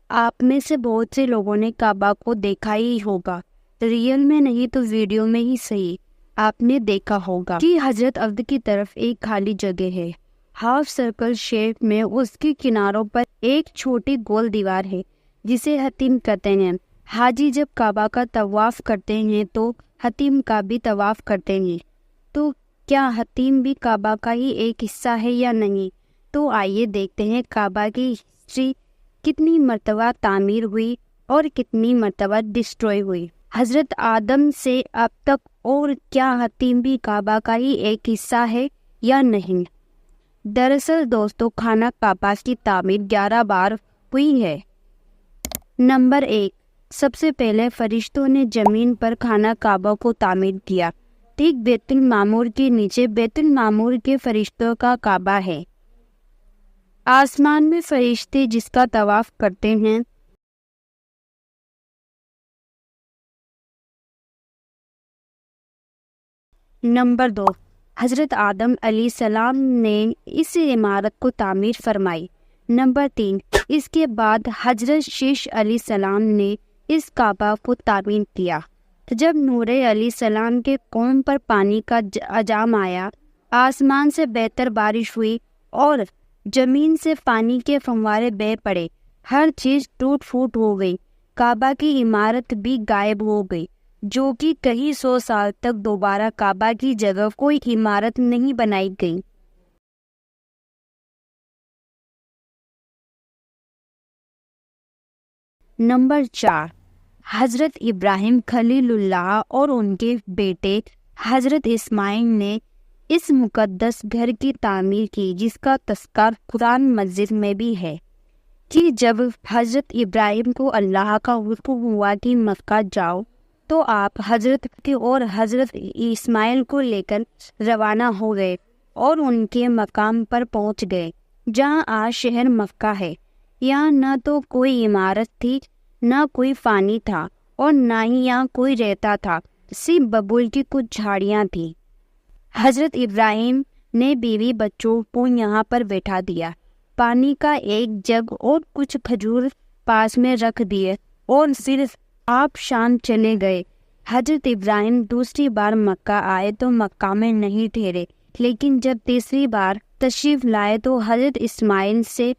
آپ میں سے بہت سے لوگوں نے کعبہ کو دیکھا ہی ہوگا، ریئل میں نہیں تو ویڈیو میں ہی صحیح۔ آپ نے دیکھا ہوگا کہ حضرت عبد کی طرف ایک خالی جگہ ہے، ہاف سرکل شیپ میں۔ اس کے کناروں پر ایک چھوٹی گول دیوار ہے جسے حتیم کہتے ہیں۔ حاجی جب کعبہ کا طواف کرتے ہیں تو حتیم کا بھی طواف کرتے ہیں، تو کیا حتیم بھی کعبہ کا ہی ایک حصہ ہے یا نہیں؟ تو آئیے دیکھتے ہیں کعبہ کی ہسٹری کتنی مرتبہ تعمیر ہوئی اور کتنی مرتبہ ڈسٹروائے ہوئی حضرت آدم سے اب تک، اور کیا حتیم بھی کعبہ کا ہی ایک حصہ ہے یا نہیں؟ دراصل دوستو، خانہ کعبہ کی تعمیر 11 بار ہوئی ہے۔ نمبر 1، سب سے پہلے فرشتوں نے زمین پر خانہ کعبہ کو تعمیر کیا، ٹھیک بیت المعمور کے نیچے بیت المعمور کے فرشتوں کا کعبہ ہے۔ آسمان میں فرشتے جس کا طواف کرتے ہیں۔ نمبر 2، حضرت آدم علیہ السلام نے اس عمارت کو تعمیر فرمائی۔ نمبر 3، اس کے بعد حضرت شیش علیہ السلام نے اس کعبہ کو تعمیر کیا۔ جب نوح علیہ السلام کے قوم پر پانی کا عذاب آیا، آسمان سے بہتر بارش ہوئی اور زمین سے پانی کے فوارے بہہ پڑے، ہر چیز ٹوٹ پھوٹ ہو گئی، کعبہ کی عمارت بھی غائب ہو گئی، جو کہ کئی 100 سال تک دوبارہ کعبہ کی جگہ کوئی عمارت نہیں بنائی گئی۔ نمبر 4، حضرت ابراہیم خلیل اللہ اور ان کے بیٹے حضرت اسماعیل نے اس مقدس گھر کی تعمیر کی، جس کا تذکرہ قرآن مجید میں بھی ہے کہ جب حضرت ابراہیم کو اللہ کا حکم ہوا کہ مکہ جاؤ تو آپ حضرت اور حضرت اسماعیل کو لے کر روانہ ہو گئے اور ان کے مقام پر پہنچ گئے جہاں آج شہر مکہ ہے۔ یہاں نہ تو کوئی عمارت تھی، نہ کوئی پانی تھا، اور نہ ہی یہاں کوئی رہتا تھا، صرف ببول کی کچھ جھاڑیاں تھیں۔ حضرت ابراہیم نے بیوی بچوں کو یہاں پر بیٹھا دیا، پانی کا ایک جگ اور کچھ کھجور پاس میں رکھ دیے، اور صرف آپ شام چلے گئے۔ حضرت ابراہیم دوسری بار مکہ آئے تو مکہ میں نہیں ٹھہرے، لیکن جب تیسری بار تشریف لائے تو حضرت اسماعیل سے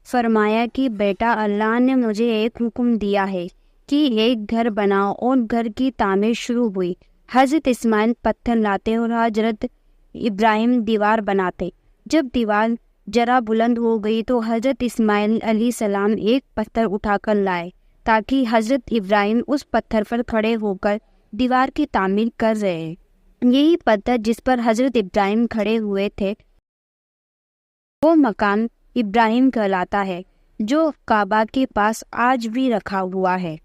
فرمایا کہ بیٹا، اللہ نے مجھے ایک حکم دیا ہے کہ ایک گھر بناؤ، اور گھر کی تعمیر شروع ہوئی۔ حضرت اسماعیل پتھر لاتے اور حضرت ابراہیم دیوار بناتے۔ جب دیوار ذرا بلند ہو گئی تو حضرت اسماعیل علیہ السلام ایک پتھر اٹھا کر لائے تاکہ حضرت ابراہیم اس پتھر پر کھڑے ہو کر دیوار کی تعمیر کر رہے ہیں۔ یہی پتھر جس پر حضرت ابراہیم کھڑے ہوئے تھے وہ مقام ابراہیم کہلاتا ہے، جو کعبہ کے پاس آج بھی رکھا ہوا ہے۔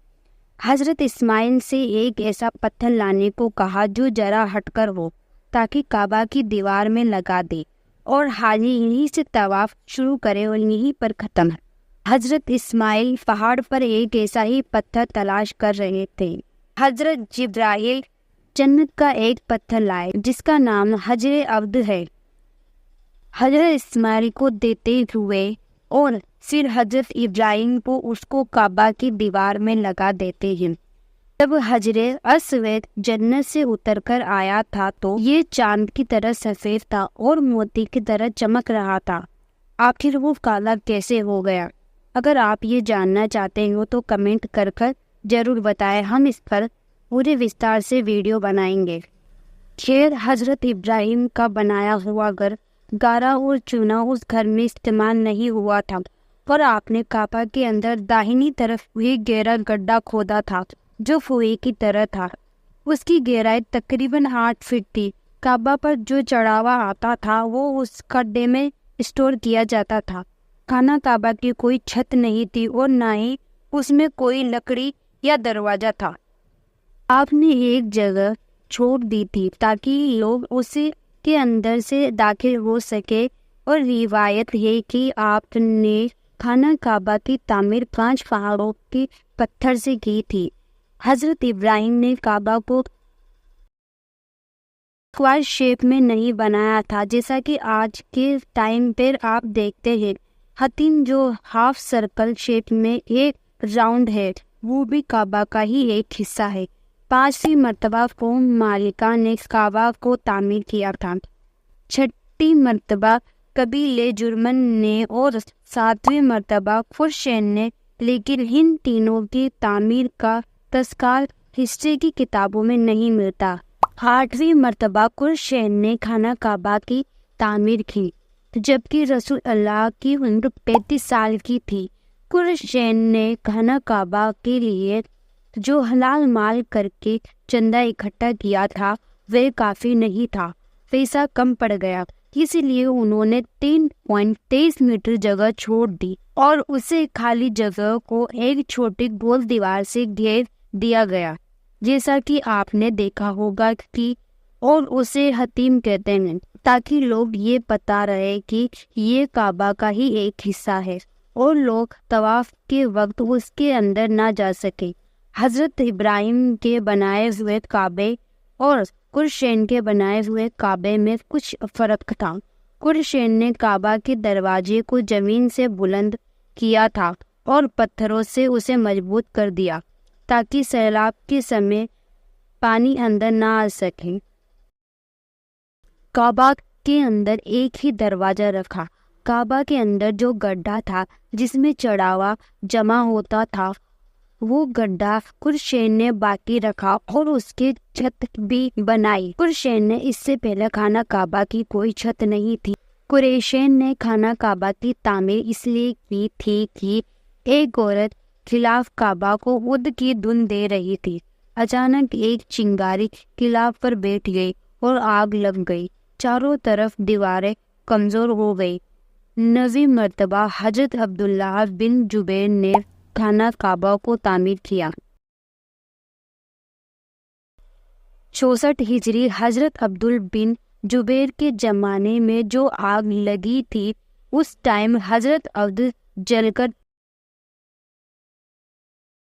حضرت اسماعیل سے ایک ایسا پتھر لانے کو کہا جو ذرا ہٹ کر ہو تاکہ کعبہ کی دیوار میں لگا دے، اور حاجی یہیں سے طواف شروع کرے اور یہیں پر ختم ہے۔ حضرت اسماعیل پہاڑ پر ایک ایسا ہی پتھر تلاش کر رہے تھے۔ حضرت جبرائیل جنت کا ایک پتھر لائے جس کا نام حجر عبد ہے، حضرت اسماعیل کو دیتے ہوئے، اور پھر حضرت ابراہیم کو اس کو کعبہ کی دیوار میں لگا دیتے ہیں۔ جب حجر اسود جنت سے اتر کر آیا تھا تو یہ چاند کی طرح سفید تھا اور موتی کی طرح چمک رہا تھا۔ آخر وہ کالا کیسے ہو گیا؟ اگر آپ یہ جاننا چاہتے ہو تو کمنٹ کر ضرور بتائیں، ہم اس پر پورے وستار سے ویڈیو بنائیں گے۔ خیر، حضرت ابراہیم کا بنایا ہوا گھر گارا اور چونا اس گھر میں استعمال نہیں ہوا تھا، پر آپ نے کعبہ کے اندر داہنی طرف ایک گہرا گڈھا کھودا تھا جو کنویں کی طرح تھا۔ اس کی گہرائی تقریباً 8 فٹ تھی۔ کعبہ پر جو چڑھاوا آتا تھا وہ اس گڈھے میں اسٹور کیا جاتا تھا۔ خانہ کعبہ کی کوئی چھت نہیں تھی اور نہ ہی اس میں کوئی لکڑی یا دروازہ تھا۔ آپ نے ایک جگہ چھوڑ دی تھی تاکہ لوگ اسے کے اندر سے داخل ہو سکے، اور روایت ہے کہ آپ نے خانہ کعبہ کی تعمیر 5 پہاڑوں کے پتھر سے کی تھی۔ حضرت ابراہیم نے کعبہ کو اسکوائر شیپ میں نہیں بنایا تھا جیسا کہ آج کے ٹائم پر آپ دیکھتے ہیں۔ حتیم جو ہاف سرکل شیپ میں ایک راؤنڈ ہے، وہ بھی کعبہ کا ہی ایک حصہ ہے۔ 5ویں مرتبہ قوم مالکہ نے کعبہ کو تعمیر کیا تھا، 6ٹی مرتبہ قبیلے جرمن نے اور 7ویں مرتبہ خرشین نے، لیکن ان تینوں کی تعمیر کا تذکرہ ہسٹری کی کتابوں میں نہیں ملتا۔ 8ویں مرتبہ خرشین نے خانہ کعبہ کی تعمیر کی، جبکہ رسول اللہ کی عمر 35 سال کی تھی۔ خرشین نے خانہ کعبہ کے لیے جو حلال مال کر کے چندہ اکٹھا کیا تھا وہ کافی نہیں تھا، پیسہ کم پڑ گیا، اس لیے انہوں نے 3.23 میٹر جگہ چھوڑ دی اور اسے خالی جگہ کو ایک چھوٹی گول دیوار سے گھیر دیا گیا، جیسا کہ آپ نے دیکھا ہوگا کہ، اور اسے حتیم کہتے ہیں، تاکہ لوگ یہ پتہ رہے کہ یہ کعبہ کا ہی ایک حصہ ہے اور لوگ طواف کے وقت اس کے اندر نہ جا سکیں۔ حضرت ابراہیم کے بنائے ہوئے کعبے اور خرشین کے بنائے ہوئے کعبے میں کچھ فرق تھا۔ خرشین نے کعبہ کے دروازے کو زمین سے بلند کیا تھا اور پتھروں سے اسے مضبوط کر دیا تاکہ سیلاب کے سمے پانی اندر نہ آ سکے۔ کعبہ کے اندر ایک ہی دروازہ رکھا۔ کعبہ کے اندر جو گڈھا تھا جس میں چڑھاوا جمع ہوتا تھا، وہ گڈھا خرشین نے باقی رکھا اور اس کی چھت بھی بنائی۔ خرشین نے اس سے پہلے خانہ کعبہ کی کوئی چھت نہیں تھی۔ قریشین نے خانہ کعبہ کی تعمیر اس لیے کی تھی کہ ایک عورت خلاف کعبہ کو اود کی دھن دے رہی تھی۔ اچانک ایک چنگاری خلاف پر بیٹھ گئی اور آگ لگ گئی، چاروں طرف دیواریں کمزور ہو گئی۔ 9ویں مرتبہ حضرت عبداللہ بن زبیر نے خانہ کعبہ کو تعمیر کیا۔ 64 ہجری حضرت عبداللہ بن زبیر کے زمانے میں جو آگ لگی تھی، اس ٹائم حضرت عبد جل کر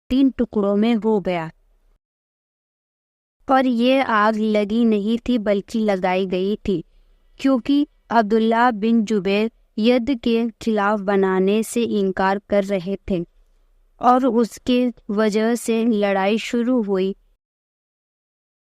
3 ٹکڑوں میں ہو گیا، اور یہ آگ لگی نہیں تھی بلکہ لگائی گئی تھی، کیونکہ عبداللہ بن زبیر ید کے خلاف بنانے سے انکار کر رہے تھے اور اس کے وجہ سے لڑائی شروع ہوئی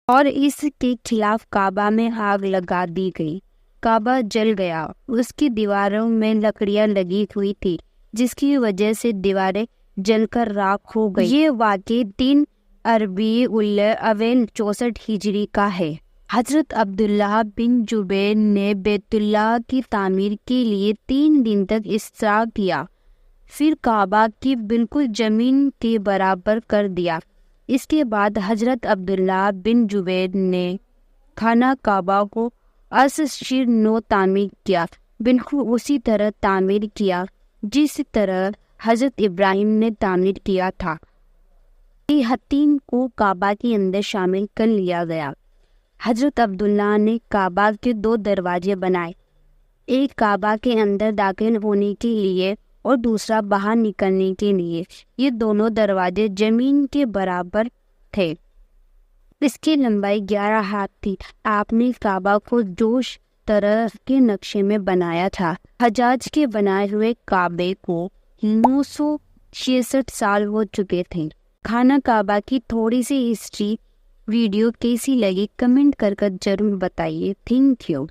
اور اس کے خلاف کعبہ میں آگ لگا دی گئی۔ کعبہ جل گیا، اس کی دیواروں میں لکڑیاں لگی ہوئی تھی جس کی وجہ سے دیواریں جل کر راکھ ہو گئی۔ یہ واقعہ 3 ربیع الاول 64 ہجری کا ہے۔ حضرت عبداللہ بن زبیر نے بیت اللہ کی تعمیر کے لیے 3 دن تک استراح کیا، پھر کعبہ کی بالکل زمین کے برابر کر دیا۔ اس کے بعد حضرت عبداللہ بن زبیر نے خانہ کعبہ کو از سر نو تعمیر کیا، بالکل اسی طرح تعمیر کیا جس طرح حضرت ابراہیم نے تعمیر کیا تھا۔ حتیم کو کعبہ کے اندر شامل کر لیا گیا۔ حضرت عبداللہ نے کعبہ کے 2 دروازے بنائے، ایک کعبہ کے اندر داخل ہونے کے لیے اور دوسرا باہر نکلنے کے لیے۔ یہ دونوں دروازے زمین کے برابر تھے، اس کی لمبائی 11 ہاتھ تھی۔ آپ نے کعبہ کو جوش طرح کے نقشے میں بنایا تھا۔ حجاج کے بنائے ہوئے کعبے کو 966 سال ہو چکے تھے۔ خانہ کعبہ کی تھوڑی سی ہسٹری ویڈیو کیسی لگی کمنٹ کر ضرور بتائیے۔ Thank you.